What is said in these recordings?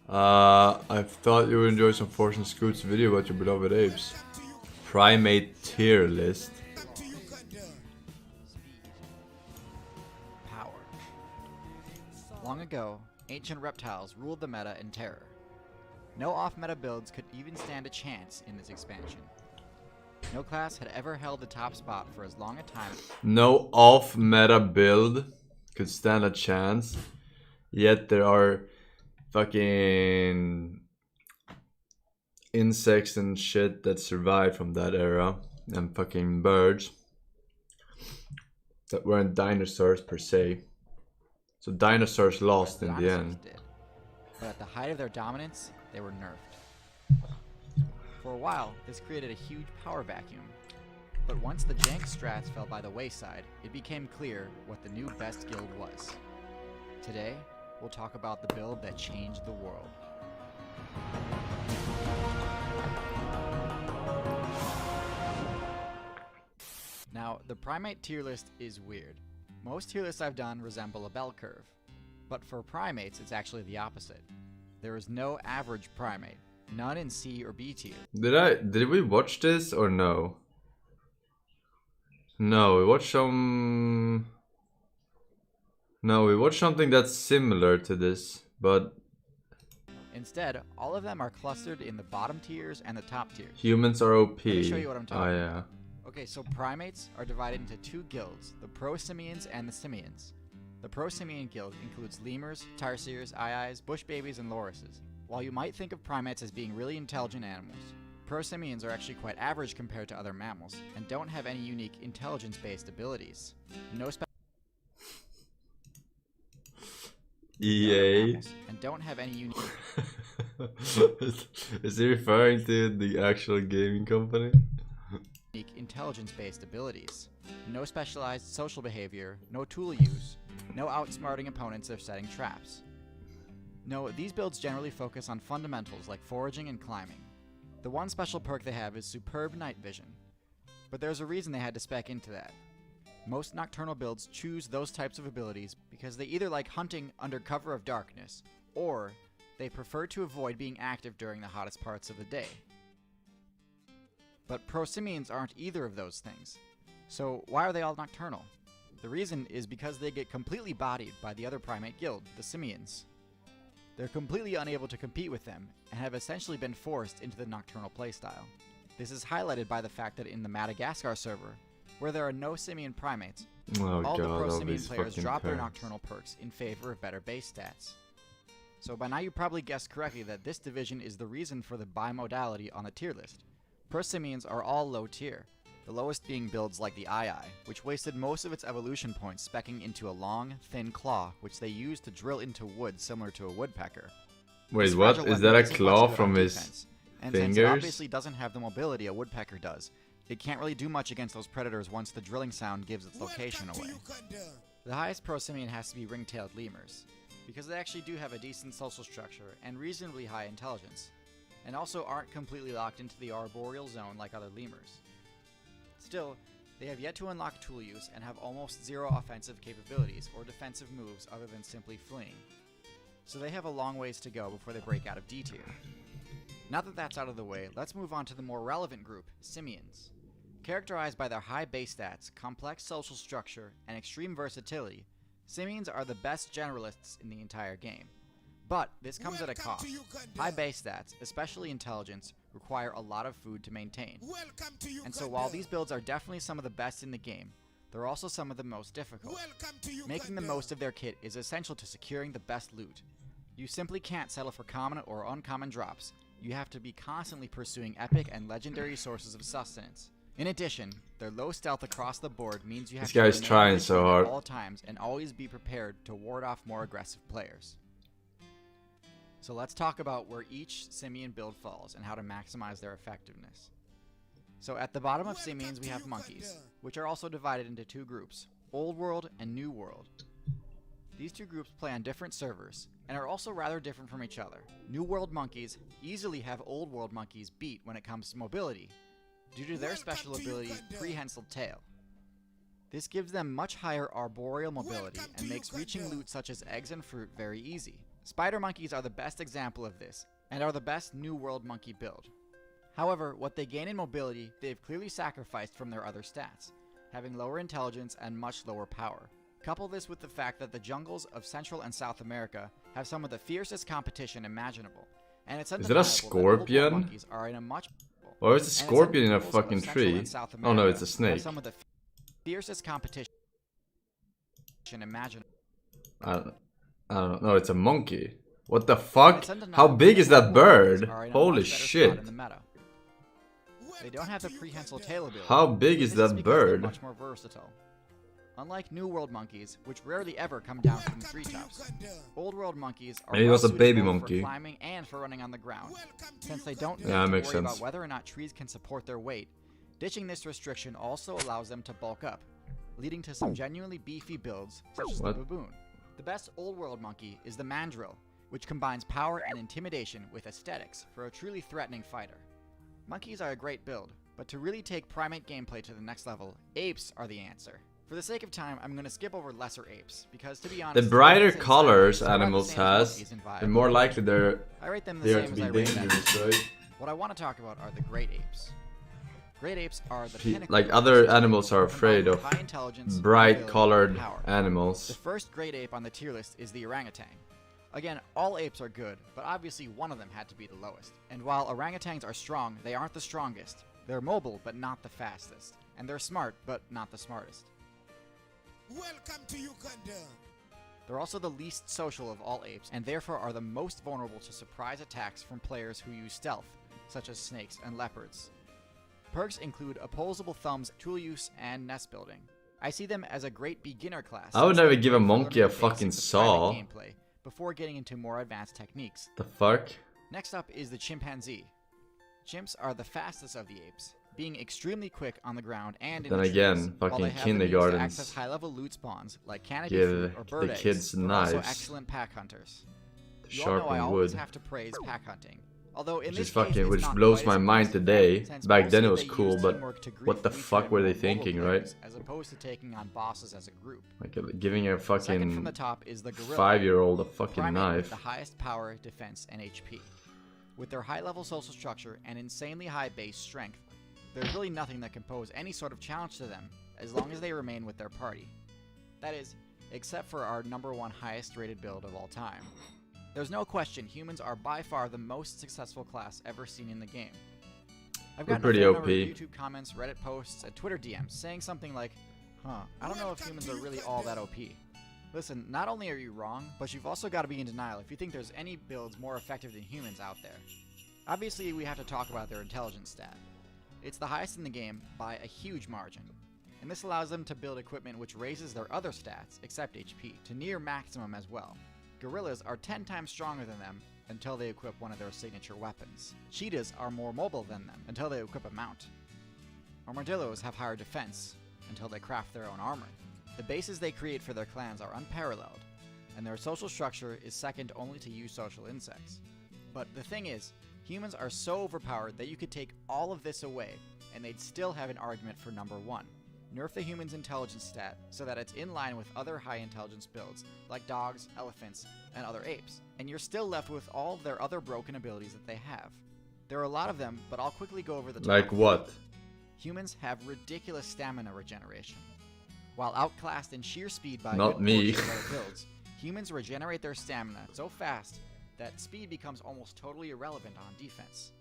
I thought you would enjoy some Forsen Scoot's video about your beloved apes. Primate tier list. Power. Long ago, ancient reptiles ruled the meta in terror. No off-meta builds could even stand a chance in this expansion. No class had ever held the top spot for as long a time. No off-meta build could stand a chance. Yet there are fucking insects and shit that survived from that era. And fucking birds. That weren't dinosaurs per se. So dinosaurs lost in the end. Did. But at the height of their dominance, they were nerfed. For a while, this created a huge power vacuum. But once the jank strats fell by the wayside, it became clear what the new best guild was. Today, we'll talk about the build that changed the world. Now, the Primate tier list is weird. Most tier lists I've done resemble a bell curve. But for Primates, it's actually the opposite. There is no average Primate. None in C or B tier. Did we watch this or no? No, we watched some... No, we watched something that's similar to this, but... Instead, all of them are clustered in the bottom tiers and the top tiers. Humans are OP. Let me show you what I'm talking about. about. Okay, so Primates are divided into two guilds, the Prosimians and the Simians. The Prosimian guild includes lemurs, tarsiers, aye-ayes, bush babies, and lorises. While you might think of primates as being really intelligent animals, Prosimians are actually quite average compared to other mammals, and don't have any unique intelligence-based abilities. No EA. And don't have any unique... Is he referring to the actual gaming company? Intelligence-based abilities. No specialized social behavior, no tool use, no outsmarting opponents or setting traps. No, these builds generally focus on fundamentals like foraging and climbing. The one special perk they have is superb night vision. But there's a reason they had to spec into that. Most nocturnal builds choose those types of abilities because they either like hunting under cover of darkness, or they prefer to avoid being active during the hottest parts of the day. But Prosimians aren't either of those things. So why are they all nocturnal? The reason is because they get completely bodied by the other primate guild, the Simians. They're completely unable to compete with them, and have essentially been forced into the nocturnal playstyle. This is highlighted by the fact that in the Madagascar server, where there are no Simian primates, all the Prosimian players drop their nocturnal perks in favor of better base stats. So by now you probably guessed correctly that this division is the reason for the bimodality on the tier list. Prosimians are all low tier, the lowest being builds like the aye-aye, which wasted most of its evolution points specking into a long, thin claw, which they used to drill into wood similar to a woodpecker. Wait, what? Is that a claw from his and fingers? Since it obviously doesn't have the mobility a woodpecker does, it can't really do much against those predators once the drilling sound gives its location away. The highest Prosimian has to be ring-tailed lemurs, because they actually do have a decent social structure and reasonably high intelligence, and also aren't completely locked into the arboreal zone like other lemurs. Still, they have yet to unlock tool use and have almost zero offensive capabilities or defensive moves other than simply fleeing. So they have a long ways to go before they break out of D tier. Now that that's out of the way, let's move on to the more relevant group, Simians. Characterized by their high base stats, complex social structure, and extreme versatility, Simians are the best generalists in the entire game. But this comes at a cost. High base stats, especially intelligence, require a lot of food to maintain. And so while these builds are definitely some of the best in the game, they're also some of the most difficult. Making the most of their kit is essential to securing the best loot. You simply can't settle for common or uncommon drops. You have to be constantly pursuing epic and legendary sources of sustenance. In addition, their low stealth across the board means you have to remain trying so hard at all times and always be prepared to ward off more aggressive players. So let's talk about where each Simian build falls and how to maximize their effectiveness. So at the bottom of Simians we have monkeys, which are also divided into two groups, Old World and New World. These two groups play on different servers, and are also rather different from each other. New World monkeys easily have Old World monkeys beat when it comes to mobility, due to their special ability, Prehensile Tail. This gives them much higher arboreal mobility and makes reaching loot such as eggs and fruit very easy. Spider monkeys are the best example of this, and are the best New World monkey build. However, what they gain in mobility, they've clearly sacrificed from their other stats, having lower intelligence and much lower power. Couple this with the fact that the jungles of Central and South America have some of the fiercest competition imaginable, and it's undeniable that scorpion? monkeys are in a much Why is a scorpion in a fucking tree? Oh no, it's a snake. Some of the fiercest competition imaginable. I don't know, it's a monkey. What the fuck? How big is that bird? Holy shit. They don't have the prehensile tail ability. How big is that bird? Much more versatile. Unlike New World monkeys, which rarely ever come down from the treetops, Old World monkeys are Maybe it was a baby for monkey. climbing and for running on the ground. Since they don't need Yeah, to worry makes sense. about whether or not trees can support their weight, ditching this restriction also allows them to bulk up, leading to some genuinely beefy builds, such as the baboon. The best Old World monkey is the mandrill, which combines power and intimidation with aesthetics for a truly threatening fighter. Monkeys are a great build, but to really take Primate gameplay to the next level, apes are the answer. For the sake of time, I'm going to skip over lesser apes, because to be honest, The brighter colors animals has, the more likely they're I rate them the there same to as be I rate them. dangerous, right? What I want to talk about are the great apes. Great apes are the pinnacle Like of other ecosystem, animals are afraid combined of with high intelligence, bright mobility, colored and power. The animals. first great ape on the tier list is the orangutan. Again, all apes are good, but obviously one of them had to be the lowest. And while orangutans are strong, they aren't the strongest. They're mobile, but not the fastest. And they're smart, but not the smartest. Welcome to Uganda. They're also the least social of all apes, and therefore are the most vulnerable to surprise attacks from players who use stealth, such as snakes and leopards. Perks include opposable thumbs, tool use, and nest building. I see them as a great beginner class. I would since never they're give a great for monkey a learning the fucking basics of private saw. gameplay before getting into more advanced techniques. The fuck? Next up is the chimpanzee. Chimps are the fastest of the apes, being extremely quick on the ground and in Then the again, trees, fucking while they have kindergartens the means to access high-level loot spawns like canopy give fruit or bird the eggs, kids but also knives excellent pack hunters. to You all know I sharpen always wood. have to praise pack hunting. Although in Which this is fucking, case, it's which not blows quite my as mind impressive, today. since Back then it mostly was they cool, use but teamwork to grief what the weaker fuck and were they more mobile thinking, right? players, as opposed to taking on bosses as a group. Like giving a Second from the fucking top is the gorilla. 5-year-old a fucking Primate with knife. the highest power, defense, and HP. With their high-level social structure and insanely high base strength, there's really nothing that can pose any sort of challenge to them as long as they remain with their party. That is, except for our #1 highest rated build of all time. There's no question humans are by far the most successful class ever seen in the game. I've gotten pretty a fair number OP. of YouTube comments, Reddit posts, and Twitter DMs saying something like, I don't know if humans are really all that OP. Listen, not only are you wrong, but you've also got to be in denial if you think there's any builds more effective than humans out there. Obviously, we have to talk about their intelligence stat. It's the highest in the game by a huge margin, and this allows them to build equipment which raises their other stats, except HP, to near maximum as well. Gorillas are 10 times stronger than them until they equip one of their signature weapons. Cheetahs are more mobile than them until they equip a mount. Armadillos have higher defense until they craft their own armor. The bases they create for their clans are unparalleled, and their social structure is second only to you social insects. But the thing is, humans are so overpowered that you could take all of this away, and they'd still have an argument for #1. Nerf the human's intelligence stat so that it's in line with other high intelligence builds, like dogs, elephants, and other apes, and you're still left with all of their other broken abilities that they have. There are a lot of them, but I'll quickly go over the top. Like what? Humans have ridiculous stamina regeneration. While outclassed in sheer speed by Not good me. portions of other builds, humans regenerate their stamina so fast that speed becomes almost totally irrelevant on defense.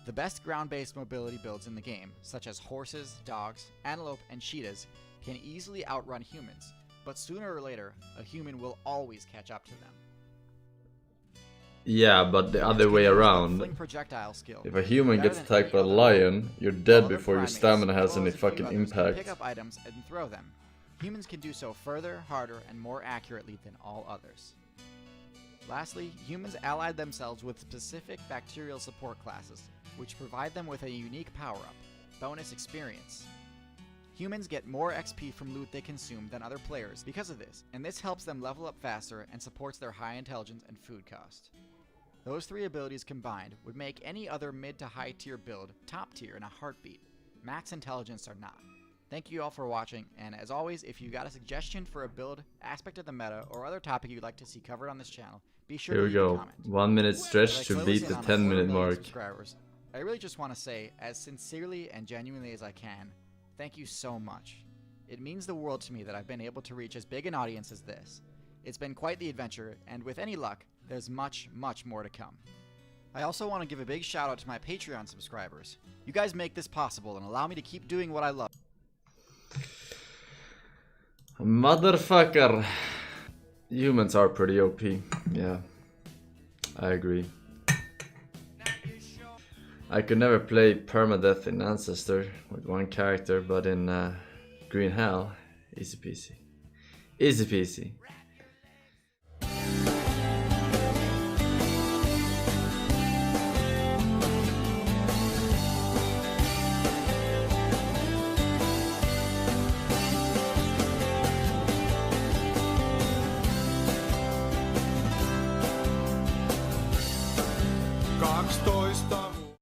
The best ground-based mobility builds in the game, such as horses, dogs, antelope, and cheetahs, can easily outrun humans, but sooner or later, a human will always catch up to them. Yeah, but the other way around. If a human gets attacked by a lion, you're dead before your stamina has any fucking impact. Pick up items and throw them. Humans can do so further, harder, and more accurately than all others. Lastly, humans allied themselves with specific bacterial support classes, which provide them with a unique power-up, bonus experience. Humans get more XP from loot they consume than other players because of this, and this helps them level up faster and supports their high intelligence and food cost. Those three abilities combined would make any other mid to high tier build top tier in a heartbeat. Max intelligence or not. Thank you all for watching, and as always, if you got a suggestion for a build, aspect of the meta, or other topic you'd like to see covered on this channel, be sure Here to we leave a go. comment. 1 minute As I stretch to slowly beat sit the on a 10 minute 250,000 mark. subscribers, I really just want to say, as sincerely and genuinely as I can, thank you so much. It means the world to me that I've been able to reach as big an audience as this. It's been quite the adventure, and with any luck, there's much, much more to come. I also want to give a big shout out to my Patreon subscribers. You guys make this possible and allow me to keep doing what I love. Motherfucker. Humans are pretty OP. Yeah, I agree. I could never play permadeath in Ancestor with one character, but in Green Hell, easy peasy. Easy peasy. Kaksitoista